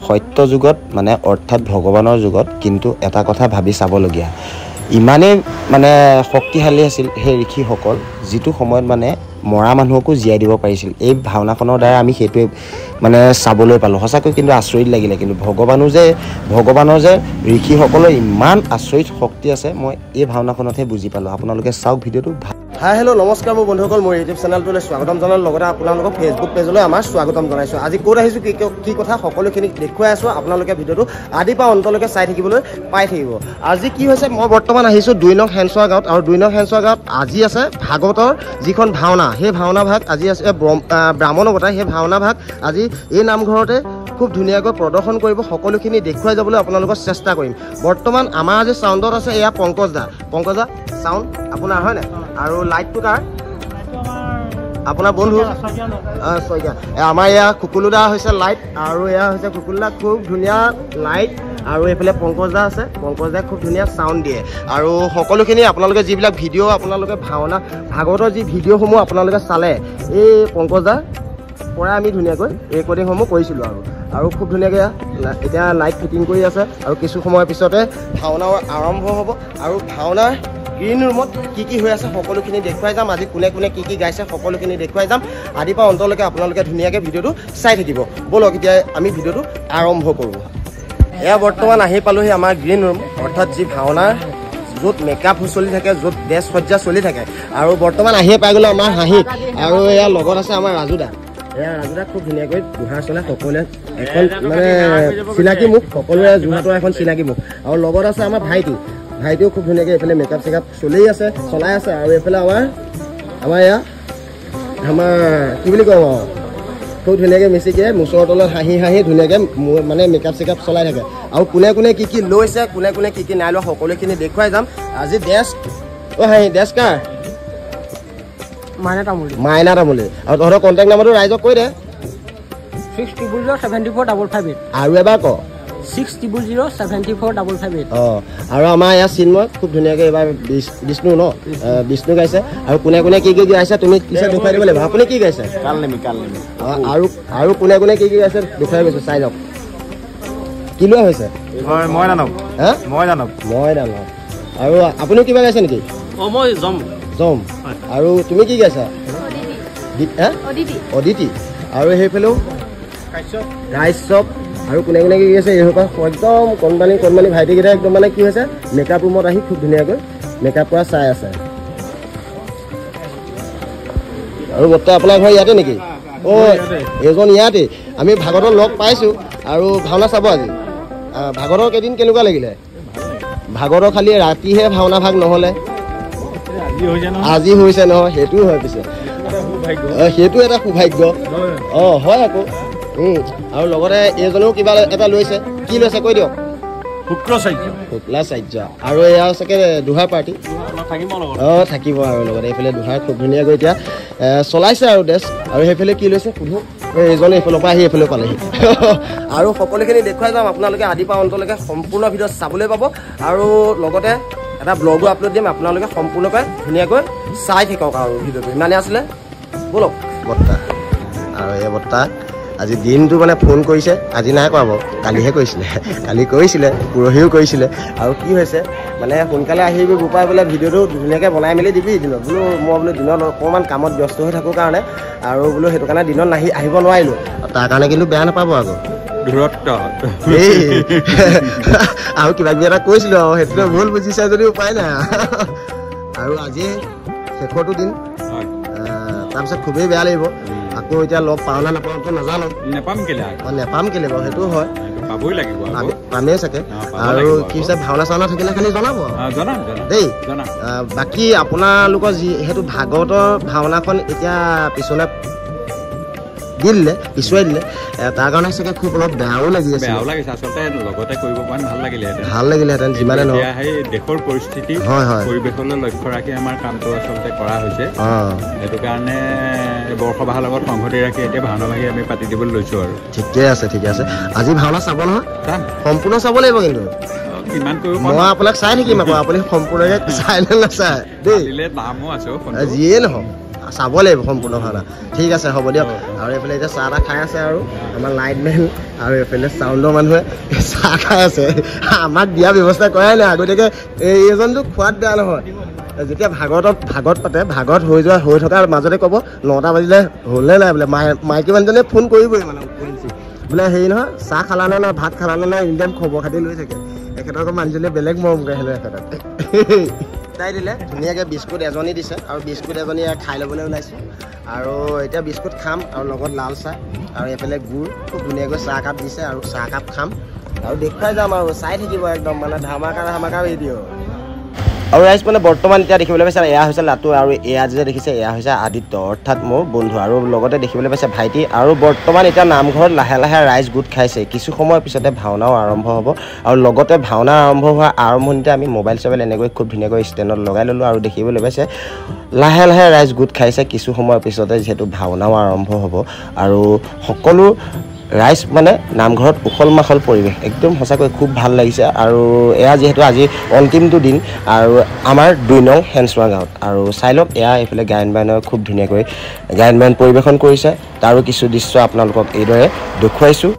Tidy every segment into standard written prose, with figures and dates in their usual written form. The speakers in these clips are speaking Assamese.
সত্য যুগত মানে অৰ্থাৎ ভগৱানৰ যুগত কিন্তু এটা কথা ভাবি চাবলগীয়া ইমানেই মানে শক্তিশালী আছিল সেই ঋষিসকল যিটো সময়ত মানে মৰা মানুহকো জীয়াই দিব পাৰিছিল এই ভাওনাখনৰ দ্বাৰা আমি সেইটোৱে মানে চাবলৈ পালোঁ সঁচাকৈ কিন্তু আচৰিত লাগিলে কিন্তু ভগৱানৰ যে ঋষিসকলৰ ইমান আচৰিত শক্তি আছে মই এই ভাওনাখনতহে বুজি পালোঁ আপোনালোকে চাওক ভিডিঅ'টো হাই হেল্ল' নমস্কাৰ মোৰ বন্ধুসকল মোৰ ইউটিউব চেনেলটোলৈ স্বাগতম জনাৰ লগতে আপোনালোকৰ ফেচবুক পেজলৈ আমাৰ স্বাগতম জনাইছোঁ আজি ক'ত আহিছোঁ কি কথা সকলোখিনি দেখুৱাই আছোঁ আপোনালোকে ভিডিঅ'টো আদিৰ পৰা অন্তলৈকে চাই থাকিবলৈ পাই থাকিব আজি কি হৈছে মই বৰ্তমান আহিছোঁ 2 নং হেনচোৱা গাঁৱত আৰু 2 নং হেনচোৱা গাঁৱত আজি আছে ভাগৱতৰ যিখন ভাওনা সেই ভাওনা ভাগ আজি আছে ব্ৰাহ্মণগতা সেই ভাওনা ভাগ আজি এই নামঘৰতে খুব ধুনীয়াকৈ প্ৰদৰ্শন কৰিব সকলোখিনি দেখুৱাই যাবলৈ আপোনালোকৰ চেষ্টা কৰিম বৰ্তমান আমাৰ আজি চাউণ্ডত আছে এয়া পংকজ দা চাউণ্ড আপোনাৰ হয় নাই আৰু লাইটটো কাৰ আপোনাৰ বন্ধু আমাৰ এয়া কুকুলুদা হৈছে লাইট আৰু এয়া হৈছে কুকুলদা খুব ধুনীয়া লাইট আৰু এইফালে পংকজ দা আছে পংকজ দাই খুব ধুনীয়া চাউণ্ড দিয়ে আৰু সকলোখিনি আপোনালোকে যিবিলাক ভিডিঅ' আপোনালোকে ভাগৱতৰ যি ভিডিঅ'সমূহ আপোনালোকে চালে এই পংকজ দাৰ পৰা আমি ধুনীয়াকৈ ৰেকৰ্ডিংসমূহ কৰিছিলোঁ আৰু খুব ধুনীয়াকৈ এতিয়া লাইট ফিটিং কৰি আছে আৰু কিছু সময়ৰ পিছতে ভাওনা আৰম্ভ হ'ব আৰু ভাওনাৰ গ্ৰীণ ৰুমত কি হৈ আছে সকলোখিনি দেখুৱাই যাম আজি কোনে কি গাইছে সকলোখিনি দেখুৱাই যাম আদিৰ পৰা অন্তলৈকে আপোনালোকে ধুনীয়াকৈ ভিডিঅ'টো চাই থাকিব ব'লক এতিয়া আমি ভিডিঅ'টো আৰম্ভ কৰোঁ এয়া বৰ্তমান আহি পালোহি আমাৰ গ্ৰীণ ৰুম অৰ্থাৎ যি ভাওনাৰ য'ত মেকআপ চলি থাকে য'ত ড্ৰেছ সজ্জা চলি থাকে আৰু বৰ্তমান আহিয়ে পাই গ'লোঁ আমাৰ হাঁহিত আৰু এয়া লগত আছে আমাৰ ৰাজুদা এয়া ৰাজুদা খুব ধুনীয়াকৈ বুঢ়া চলাই সকলোৱে এখন মানে চিনাকি মুখ সকলোৱে যোৰহাটৰ এখন চিনাকি মুখ আৰু লগত আছে আমাৰ ভাইটিও খুব ধুনীয়াকৈ এইফালে মেকআপ চেকআপ চলাই আছে আৰু এইফালে আমাৰ এয়া আমাৰ কি বুলি কওঁ খুব ধুনীয়াকৈ মিচিকে মুচৰ তলত হাঁহি ধুনীয়াকৈ মানে মেকআপ চেকআপ চলাই থাকে আৰু কোনে কি লৈছে কোনে কি নাই লোৱা সকলোখিনি দেখুৱাই যাম আজি ড্ৰেছ হাঁহি ড্ৰেছ কাৰ মাইনা তামুলী আৰু তহঁতৰ কণ্টেক্ট নাম্বাৰটো ৰাইজক কৈ দে 60074558 আৰু এবাৰ ক 60074558 আৰু আমাৰ ইয়াত চিন্ময় খুব ধুনীয়াকৈ এইবাৰ বিষ্ণু গাইছে আৰু কোনে কি গাইছে তুমি পিছে দেখুৱাই দিব লাগিব আপুনি কি গাইছে আৰু কোনে কি গাইছে দেখুৱাই গৈছে চাই যাওক কি লোৱা হৈছে মই জানক আৰু আপুনি কিবা গাইছে নেকি জম আৰু তুমি কি গাইছা অদিতি আৰু সেইফালেও কাশ্যপ আৰু কোনে কি আছে এইসোপা একদম কণমানি ভাইটিকেইটা একদম মানে কি হৈছে মেকআপ ৰুমত আহি খুব ধুনীয়াকৈ মেকআপ কৰা চাই আছে আৰু বৰ্তমান আপোনাৰ ঘৰ ইয়াতে নেকি এইজন ইয়াতে আমি ভাগৱতৰ লগ পাইছোঁ আৰু ভাওনা চাব আজি ভাগৱতৰ কেইদিন কেনেকুৱা লাগিলে ভাগৱতৰ খালি ৰাতিহে ভাওনা ভাগ নহ'লে আজি হৈছে নহয় সেইটোও হয় পিছে সেইটো এটা সৌভাগ্য হয় আকৌ আৰু লগতে এইজনেও কিবা এটা লৈছে কি লৈছে কৈ দিয়ক শুক্লা চাৰ্য আৰু এয়া চাগে দুহাৰ পাৰ্টি থাকিব আৰু লগতে এইফালে দুহাৰ খুব ধুনীয়াকৈ এতিয়া চলাইছে আৰু ড্ৰেছ আৰু সেইফালে কি লৈছে সুধো এইজনে এইফালৰ পৰা আহি এইফালে পালেহি আৰু সকলোখিনি দেখুৱাই যাম আপোনালোকে আদিৰ পৰা অন্তলৈকে সম্পূৰ্ণ ভিডিঅ' চাবলৈ পাব আৰু লগতে এটা ব্লগো আপলোড দিম আপোনালোকে সম্পূৰ্ণকৈ ধুনীয়াকৈ চাই থাকক আৰু ভিডিঅ'টো ইমানে আছিলে ব'লক বৰ্তা আৰু এই বৰ্তা আজি দিনটো মানে ফোন কৰিছে আজি নাই কৰাব কালিহে কৰিছিলে পৰহিও কৰিছিলে আৰু কি হৈছে মানে সোনকালে আহিবি বোপাই বোলে ভিডিঅ'টো ধুনীয়াকৈ বনাই মেলি দিবি দিনত মই দিনত অকণমান কামত ব্যস্ত হৈ থাকোঁ কাৰণে আৰু সেইটো কাৰণে দিনত আহিব নোৱাৰিলোঁ তাৰ কাৰণে কিন্তু বেয়া নাপাব আকৌ আৰু কিবা এটা কৈছিলোঁ আৰু সেইটোতে ভুল বুজিছে যদি উপায় নাই আৰু আজি শেষৰটো দিন তাৰপিছত খুবেই বেয়া লাগিব আকৌ এতিয়া লগ পাওঁ না নাপাওঁতো নাজানো নেপাম কেলে বাৰু সেইটো হয় পামেই চাগে আৰু কি হৈছে ভাওনা চাওনা থাকিলে খালি জনাব দেই বাকী আপোনালোকৰ যিহেতু ভাগৱতৰ ভাওনাখন এতিয়া পিছলৈ পিছুৱাই দিলে তাৰ কাৰণে চাগে খুব অলপ বেয়াও লাগি আছে ভাল লাগিলেহেঁতেন যিমানে নহয় দেশৰ পৰিস্থিতি পৰিৱেশলৈ লক্ষ্য ৰাখি আমাৰ কামটো আচলতে কৰা হৈছে সেইটো কাৰণে বৰ্ষবাহৰ লগত সংগতি ৰাখি এতিয়া ভাওনা ভাগি আমি পাতি দিবলৈ লৈছোঁ আৰু ঠিকে আছে আজি ভাওনা চাব নহয় সম্পূৰ্ণ চাব লাগিব কিন্তু কিমান কৰিব মই আপোনাক চাই থাকিম আকৌ আপুনি সম্পূৰ্ণকৈ চাই নে নাচায় দেই নামো আছে যিয়ে নহওক চাব লাগিব সম্পূৰ্ণ ভাওনা ঠিক আছে হ'ব দিয়ক আৰু এইফালে এতিয়া চাহ তাহ খাই আছে আৰু আমাৰ লাইটমেন আৰু এইফালে চাউণ্ডৰ মানুহে চাহ খাই আছে আমাক দিয়া ব্যৱস্থা কৰাই নাই আগতীয়াকৈ এইজনটো খোৱাত বেয়া নহয় যেতিয়া ভাগত পাতে ভাগত হৈ থকাৰ মাজতে ক'ব 9টা বাজিলে হ'লে নাই বোলে মাইকী মানুহজনে ফোন কৰিবই মানে বোলে হেৰি নহয় চাহ খালানে নাই ভাত খালানে নাই ইণ্ডিয়ান খবৰ খাতি লৈ থাকে এখেতৰ মানুহজনীয়ে বেলেগ মৰম কৰে হেনো এখেতক তাই দিলে ধুনীয়াকৈ বিস্কুট এজনী দিছে আৰু বিস্কুট এজনী খাই ল'বলৈ ওলাইছোঁ আৰু এতিয়া বিস্কুট খাম আৰু লগত লাল চাহ আৰু এইফালে গুড় খুব ধুনীয়াকৈ চাহ একাপ দিছে আৰু চাহ একাপ খাম আৰু দেখুৱাই যাম আৰু চাই থাকিব একদম মানে ধামাকা ভিডিঅ' আৰু ৰাইজ মানে বৰ্তমান এতিয়া দেখিবলৈ পাইছে এয়া হৈছে লাটু আৰু এয়া যে দেখিছে এয়া হৈছে আদিত্য অৰ্থাৎ মোৰ বন্ধু আৰু লগতে দেখিবলৈ পাইছে ভাইটি আৰু বৰ্তমান এতিয়া নামঘৰত লাহে লাহে ৰাইজ গোট খাইছে কিছু সময়ৰ পিছতে ভাওনাও আৰম্ভ হ'ব আৰু লগতে ভাওনা আৰম্ভ হোৱাৰ আৰম্ভণিতে আমি মোবাইল চবাইল এনেকৈ খুব ধুনীয়াকৈ ষ্টেণ্ডত লগাই ল'লোঁ আৰু দেখিবলৈ পাইছে লাহে লাহে ৰাইজ গোট খাইছে কিছু সময়ৰ পিছতে যিহেতু ভাওনাও আৰম্ভ হ'ব আৰু সকলো ৰাইজ মানে নামঘৰত উখল মাখল পৰিৱেশ একদম সঁচাকৈ খুব ভাল লাগিছে আৰু এয়া যিহেতু আজি অন্তিমটো দিন আৰু আমাৰ 2 নং হেনচোৱা গাঁৱত আৰু চাই লওক এয়া এইফালে গায়ন বায়নৰ খুব ধুনীয়াকৈ গায়ন বায়ন পৰিৱেশন কৰিছে তাৰো কিছু দৃশ্য আপোনালোকক এইদৰে দেখুৱাইছোঁ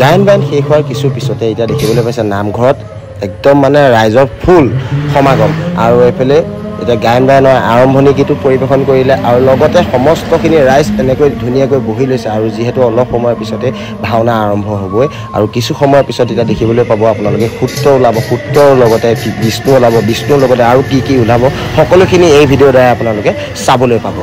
গায়ন বায়ন শেষ হোৱাৰ কিছু পিছতে এতিয়া দেখিবলৈ পাইছে নামঘৰত একদম মানে ৰাইজৰ ফুল সমাগম আৰু এইফালে এতিয়া গায়ন বায়নৰ আৰম্ভণি গীতো পৰিৱেশন কৰিলে আৰু লগতে সমস্তখিনি ৰাইজ এনেকৈ ধুনীয়াকৈ বহি লৈছে আৰু যিহেতু অলপ সময়ৰ পিছতে ভাওনা আৰম্ভ হ'বই আৰু কিছু সময়ৰ পিছত এতিয়া দেখিবলৈ পাব আপোনালোকে সূত্ৰ ওলাব সূত্ৰৰ লগতে বিষ্ণু ওলাব বিষ্ণুৰ লগতে আৰু কি ওলাব সকলোখিনি এই ভিডিঅ'ৰ দ্বাৰা আপোনালোকে চাবলৈ পাব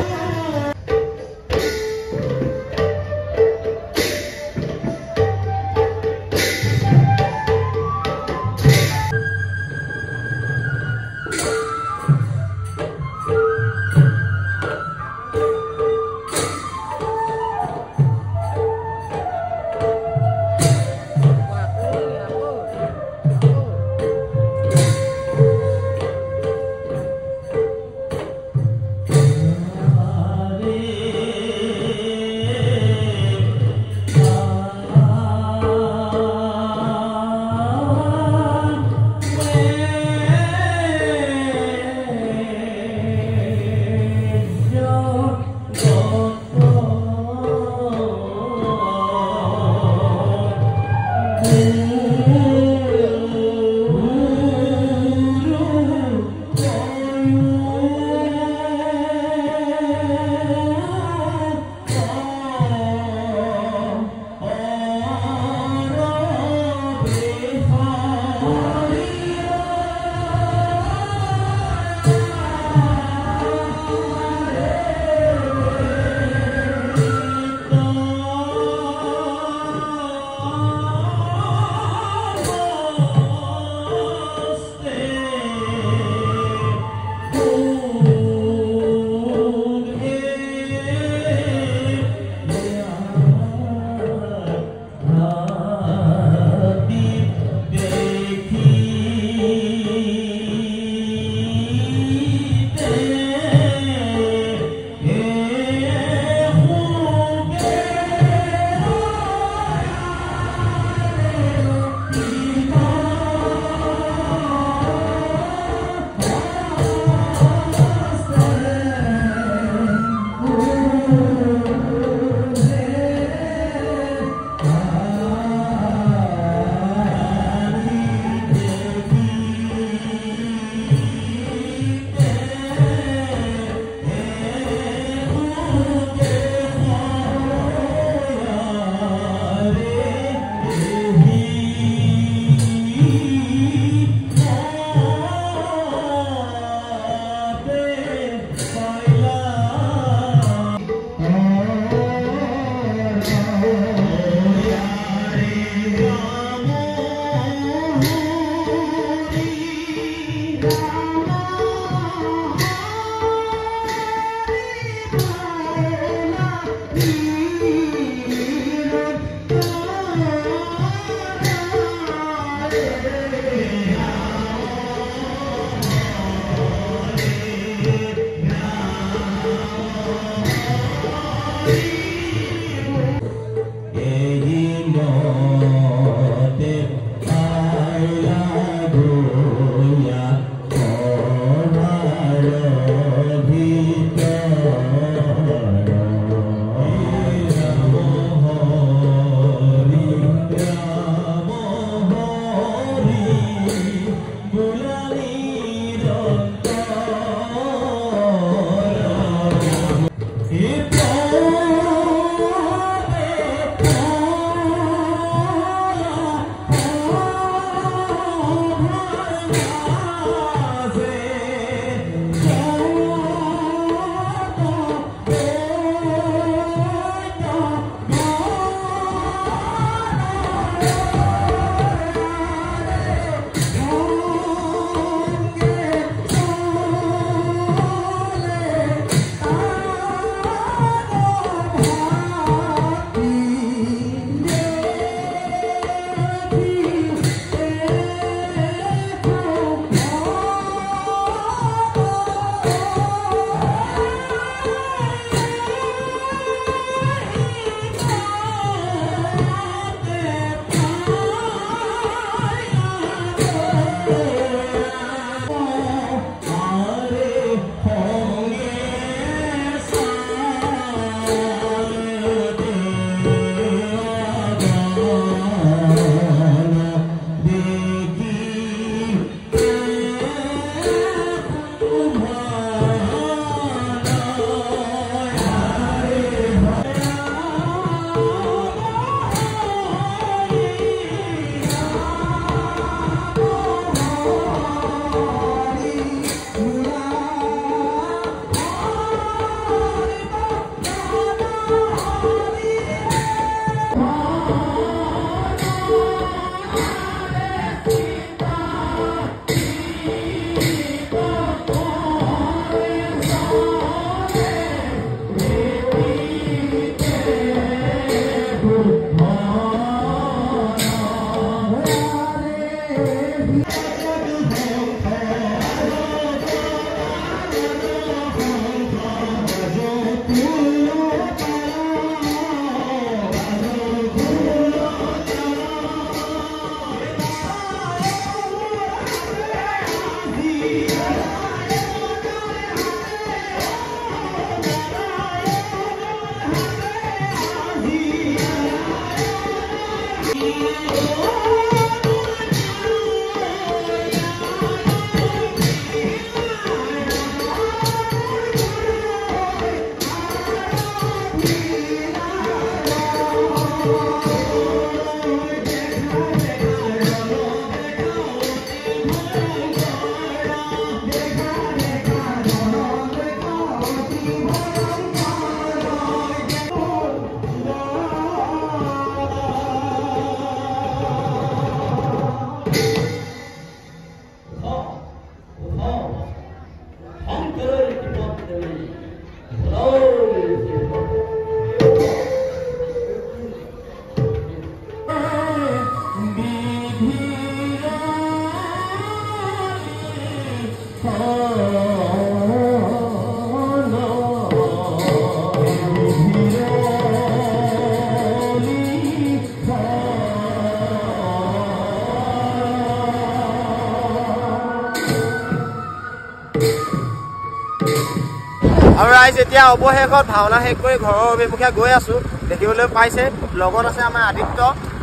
আৰু ৰাইজ এতিয়া অৱশেষত ভাওনা শেষ কৰি ঘৰৰ অভিমুখে গৈ আছো। দেখিবলৈ পাইছে লগত আছে আমাৰ আদিত্য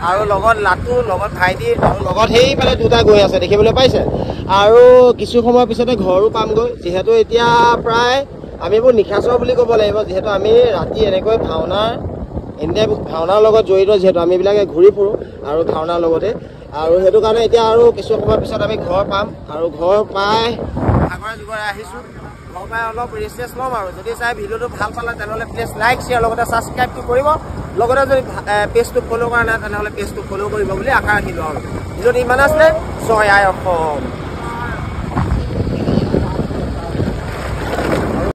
আৰু লগত লাটু, লগত ভাইটি আৰু লগত সেইফালে দুটা গৈ আছে দেখিবলৈ পাইছে। আৰু কিছু সময়ৰ পিছতে ঘৰো পামগৈ, যিহেতু এতিয়া প্ৰায় আমি এইবোৰ নিশাচৰ বুলি ক'ব লাগিব, যিহেতু আমি ৰাতি এনেকৈ ভাওনাৰ লগত জড়িত, যিহেতু আমি বিলাকে ঘূৰি ফুৰোঁ আৰু ভাওনাৰ লগতে, আৰু সেইটো কাৰণে এতিয়া আৰু কিছু সময়ৰ পিছত আমি ঘৰ পাম। আৰু ঘৰ পাই ভাগৰে জোগৰে আহিছোঁ, ঘৰ পাই অলপ ৰেষ্ট ল'ম। আৰু যদি চাই ভিডিঅ'টো ভাল পালে তেনেহ'লে প্লিজ লাইক, শ্বেয়াৰ, লগতে ছাবস্ক্ৰাইবটো কৰিব। লগতে যদি পেজটো ফ'ল' কৰা নাই তেনেহ'লে পেজটো ফ'ল' কৰিব বুলি আশা ৰাখিলোঁ। আৰু ভিডিঅ'টো ইমান আছিলে। জয় আই অসম।